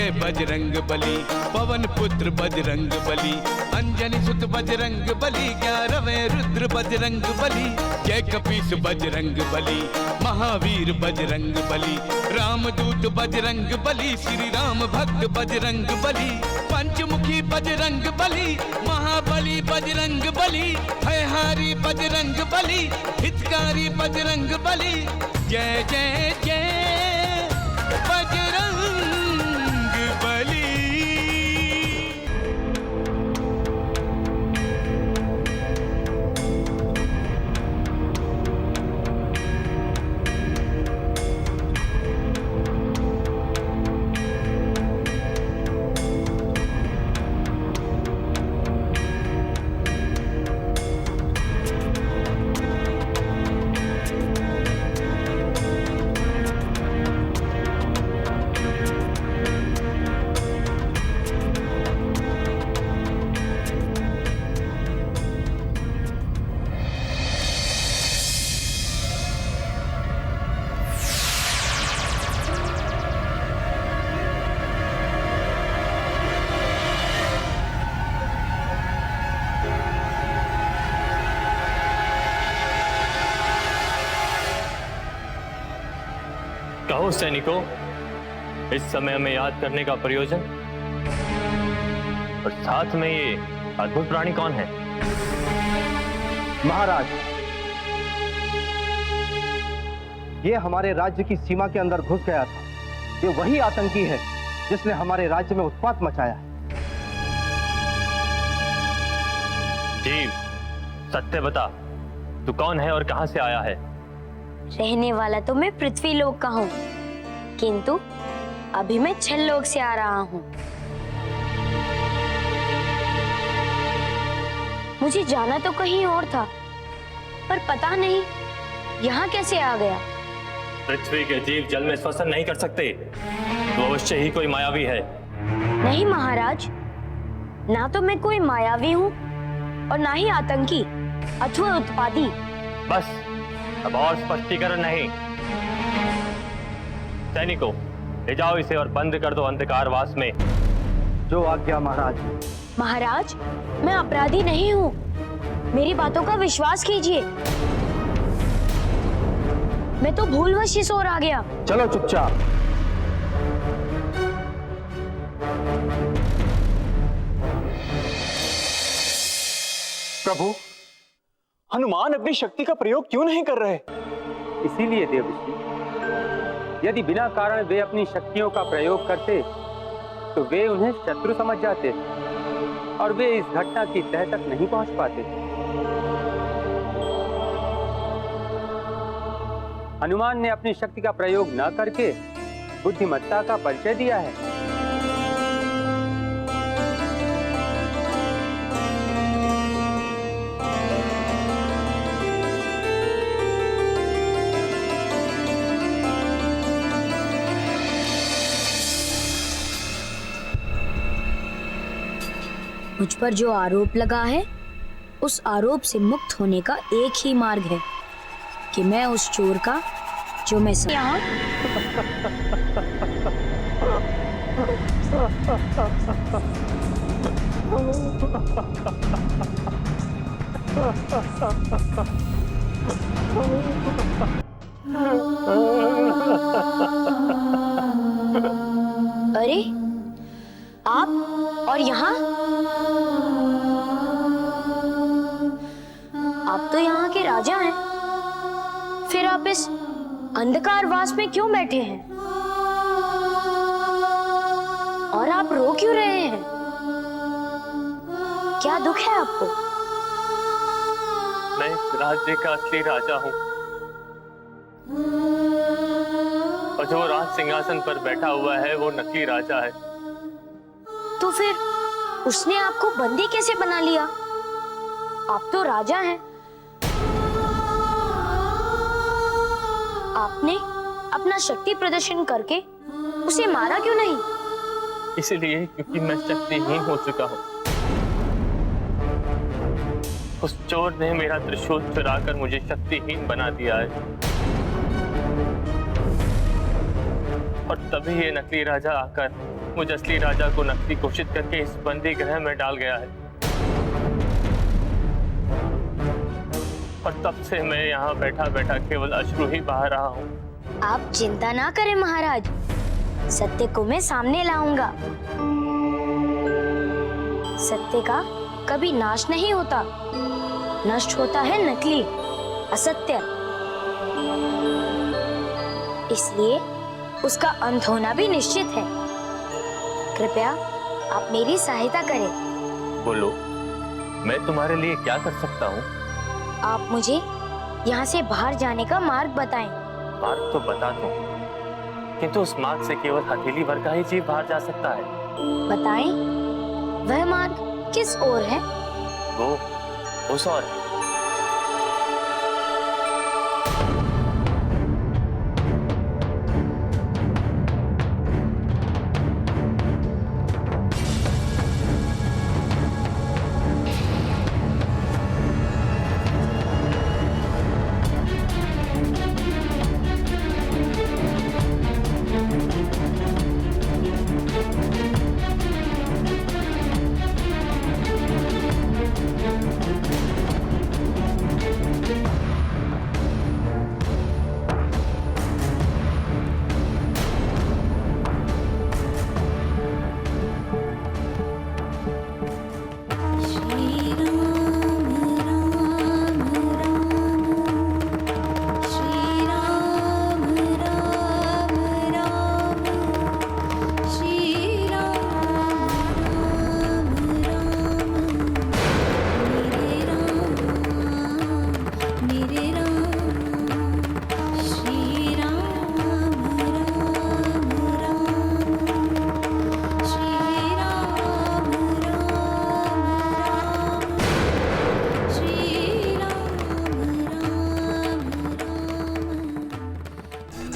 जय बजरंग बली, पवन पुत्र बजरंग बली, अंजनी सुत बजरंग बली, 11वें रुद्र बजरंग बली, जय कपीस बजरंग बली, महावीर बजरंग बली, रामदूत बजरंग बली, श्री राम भक्त बजरंग बली, पंचमुखी बजरंग बली, महाबली बजरंग बली, भयहारी बजरंग बली, हितकारी बजरंग बली, जय जय जय बजरंग बली। कहो सैनिकों, इस समय हमें याद करने का प्रयोजन और साथ में ये अद्भुत प्राणी कौन है? महाराज, ये हमारे राज्य की सीमा के अंदर घुस गया था। ये वही आतंकी है जिसने हमारे राज्य में उत्पात मचाया है। जीव, सत्य बता, तू कौन है और कहां से आया है? रहने वाला तो मैं पृथ्वी लोक का हूँ, किंतु अभी मैं छल लोक से आ रहा हूँ। मुझे जाना तो कहीं और था, पर पता नहीं यहाँ कैसे आ गया। पृथ्वी के जीव जल में श्वसन नहीं कर सकते, तो अवश्य ही कोई मायावी है। नहीं महाराज, ना तो मैं कोई मायावी हूँ और ना ही आतंकी अथवा उत्पाती। बस, अब और स्पष्टीकरण नहीं। सैनिकों, ले जाओ इसे और बंद कर दो अंधकारवास में। जो आज्ञा महाराज। महाराज, मैं अपराधी नहीं हूँ, मेरी बातों का विश्वास कीजिए। मैं तो भूलवश इस ओर आ गया। चलो चुपचाप। प्रभु, हनुमान अपनी शक्ति का प्रयोग क्यों नहीं कर रहे? इसीलिए देवऋषि, यदि बिना कारण वे अपनी शक्तियों का प्रयोग करते तो वे उन्हें शत्रु समझ जाते और वे इस घटना की तह तक नहीं पहुंच पाते। हनुमान ने अपनी शक्ति का प्रयोग न करके बुद्धिमत्ता का परिचय दिया है। मुझ पर जो आरोप लगा है, उस आरोप से मुक्त होने का एक ही मार्ग है कि मैं उस चोर का जो मैं यहाँ अरे आप और यहाँ? आप तो यहाँ के राजा हैं, फिर आप इस अंधकारवास में क्यों बैठे हैं? और आप रो क्यों रहे हैं? क्या दुख है आपको? मैं इस राज्य का असली राजा हूँ और जो राज सिंहासन पर बैठा हुआ है वो नकली राजा है। तो फिर उसने आपको बंदी कैसे बना लिया? आप तो राजा हैं। आपने अपना शक्ति प्रदर्शन करके उसे मारा क्यों नहीं? इसलिए क्योंकि मैं शक्तिहीन हो चुका हूँ। उस चोर ने मेरा त्रिशूल चुराकर मुझे शक्तिहीन बना दिया है और तभी ये नकली राजा आकर मुझ असली राजा को नकली घोषित करके इस बंदी गृह में डाल गया है। और तब से मैं यहाँ बैठा बैठा केवल अश्रु ही बहा रहा हूँ। आप चिंता ना करें महाराज, सत्य को मैं सामने लाऊंगा। सत्य का कभी नाश नहीं होता, नष्ट होता है नकली असत्य। इसलिए उसका अंत होना भी निश्चित है। कृपया आप मेरी सहायता करें। बोलो, मैं तुम्हारे लिए क्या कर सकता हूँ? आप मुझे यहाँ से बाहर जाने का मार्ग बताएं। मार्ग तो बता दूं, किंतु उस मार्ग से केवल हथेली भर का ही जीव बाहर जा सकता है। बताएं, वह मार्ग किस ओर है? वो उस ओर है।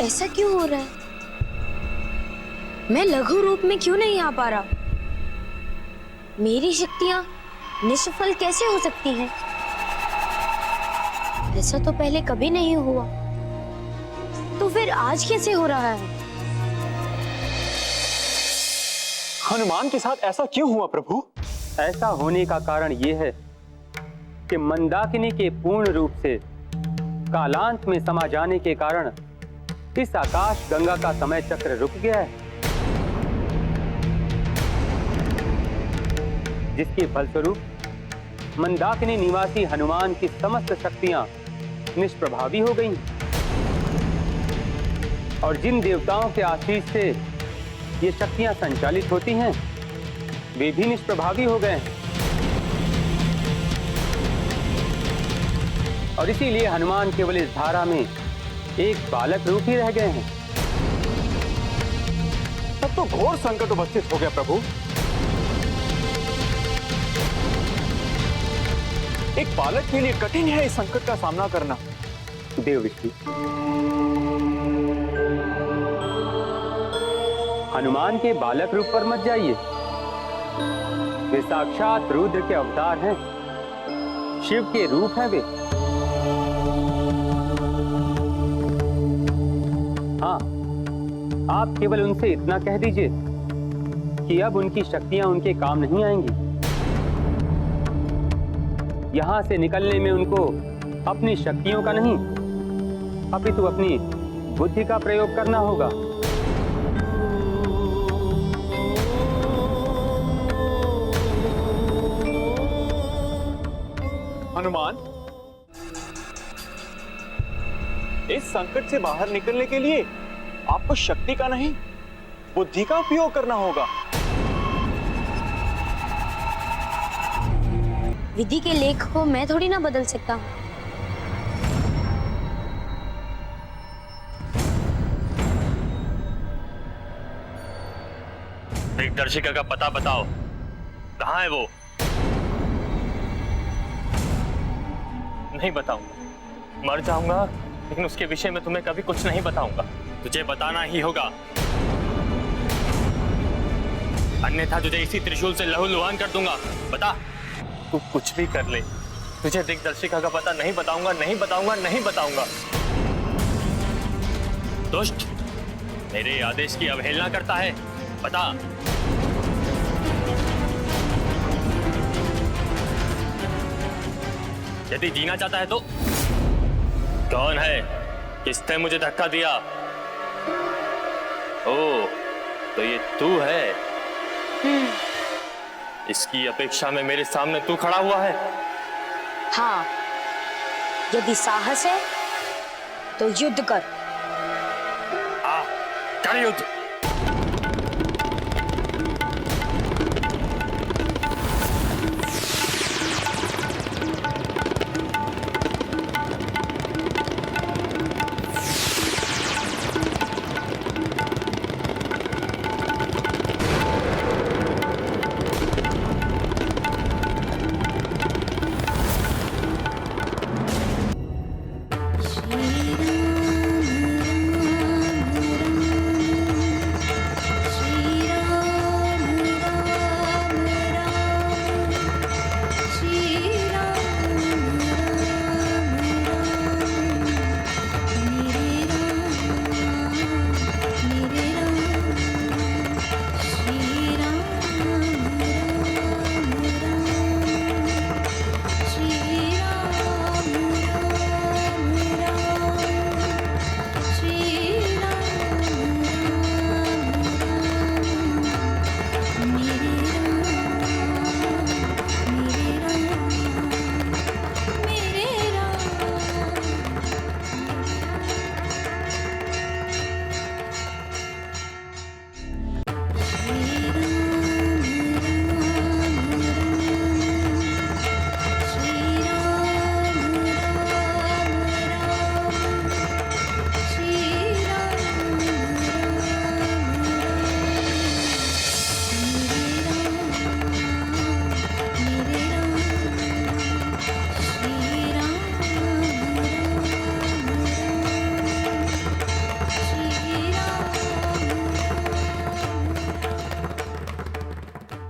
ऐसा क्यों हो रहा है? मैं लघु रूप में क्यों नहीं आ पा रहा? मेरी शक्तियां निष्फल कैसे हो सकती हैं? ऐसा तो पहले कभी नहीं हुआ, तो फिर आज कैसे हो रहा है? हनुमान के साथ ऐसा क्यों हुआ प्रभु? ऐसा होने का कारण यह है कि मंदाकिनी के पूर्ण रूप से कालांत में समा जाने के कारण इस आकाश गंगा का समय चक्र रुक गया है, जिसके फलस्वरूप मंदाकिनी निवासी हनुमान की समस्त शक्तियां निष्प्रभावी हो गईं और जिन देवताओं के आशीष से ये शक्तियां संचालित होती हैं वे भी निष्प्रभावी हो गए हैं। और इसीलिए हनुमान केवल इस धारा में एक बालक रूप ही रह गए हैं। तब तो घोर संकट उपस्थित हो गया प्रभु। एक बालक के लिए कठिन है इस संकट का सामना करना। देव विष्णु, हनुमान के बालक रूप पर मत जाइए। वे साक्षात रुद्र के अवतार हैं, शिव के रूप हैं वे। हाँ, आप केवल उनसे इतना कह दीजिए कि अब उनकी शक्तियां उनके काम नहीं आएंगी। यहां से निकलने में उनको अपनी शक्तियों का नहीं, अपितु अपनी बुद्धि का प्रयोग करना होगा। हनुमान, इस संकट से बाहर निकलने के लिए आपको शक्ति का नहीं, बुद्धि का उपयोग करना होगा। विधि के लेख को मैं थोड़ी ना बदल सकता हूँ। दिग्दर्शिका का पता बताओ, कहाँ है वो? नहीं बताऊंगा, मर जाऊंगा, लेकिन उसके विषय में तुम्हें कभी कुछ नहीं बताऊंगा। तुझे बताना ही होगा, अन्यथा तुझे इसी त्रिशूल से लहूलुहान कर दूंगा। बता, तू कुछ भी कर ले, तुझे दिग्दर्शिका का पता नहीं बताऊंगा, नहीं बताऊंगा, नहीं बताऊंगा। दुष्ट, मेरे आदेश की अवहेलना करता है, बता। यदि जीना चाहता है तो कौन है? किसने मुझे धक्का दिया? ओ, तो ये तू है। इसकी अपेक्षा में मेरे सामने तू खड़ा हुआ है। हाँ, यदि साहस है तो युद्ध कर। कर युद्ध।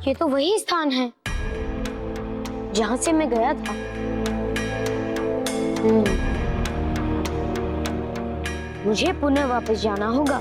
ये तो वही स्थान है जहां से मैं गया था। मुझे पुनः वापस जाना होगा।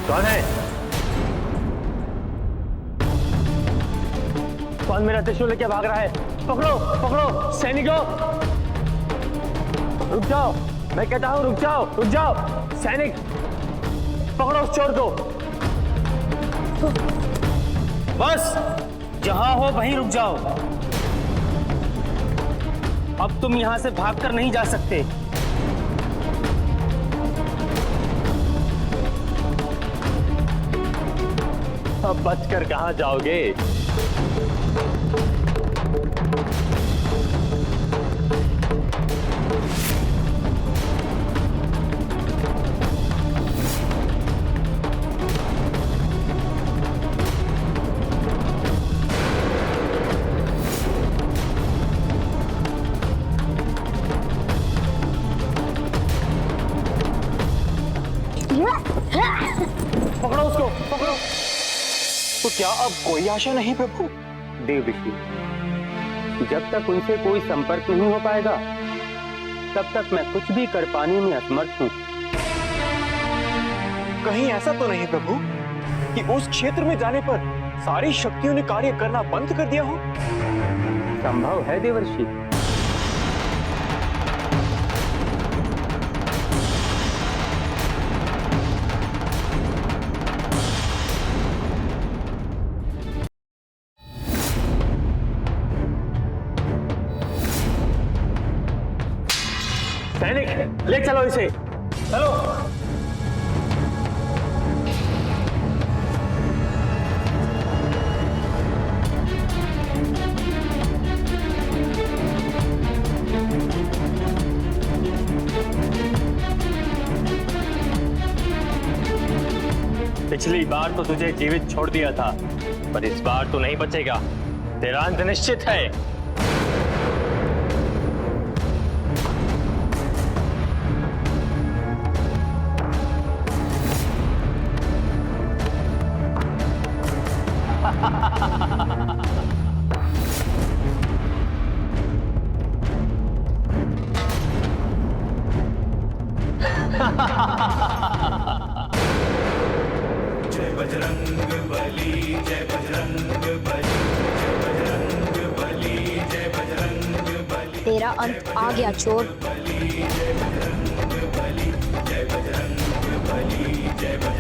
कौन है? कौन मेरा त्रिशूल लेके भाग रहा है? पकड़ो पकड़ो सैनिकों! रुक जाओ, मैं कहता हूं रुक जाओ, रुक जाओ सैनिक! पकड़ो उस चोर को। बस जहां हो वहीं रुक जाओ। अब तुम यहां से भागकर नहीं जा सकते। अब बचकर कहां जाओगे? क्या अब कोई आशा नहीं प्रभु? देवऋषि, जब तक उनसे कोई संपर्क नहीं हो पाएगा तब तक मैं कुछ भी कर पाने में असमर्थ हूँ। कहीं ऐसा तो नहीं प्रभु कि उस क्षेत्र में जाने पर सारी शक्तियों ने कार्य करना बंद कर दिया हो? संभव है देवर्षि। सैनिक ले चलो इसे, चलो। पिछली बार तो तुझे जीवित छोड़ दिया था, पर इस बार तो नहीं बचेगा। तेरा अंत निश्चित है। जय बजरंग बली, जय बजरंग बली, जय बजरंग बली, जय बजरंग बली। तेरा अंत आ गया चोर। जय बजरंग बली, जय बजरंग बली, जय बजरंग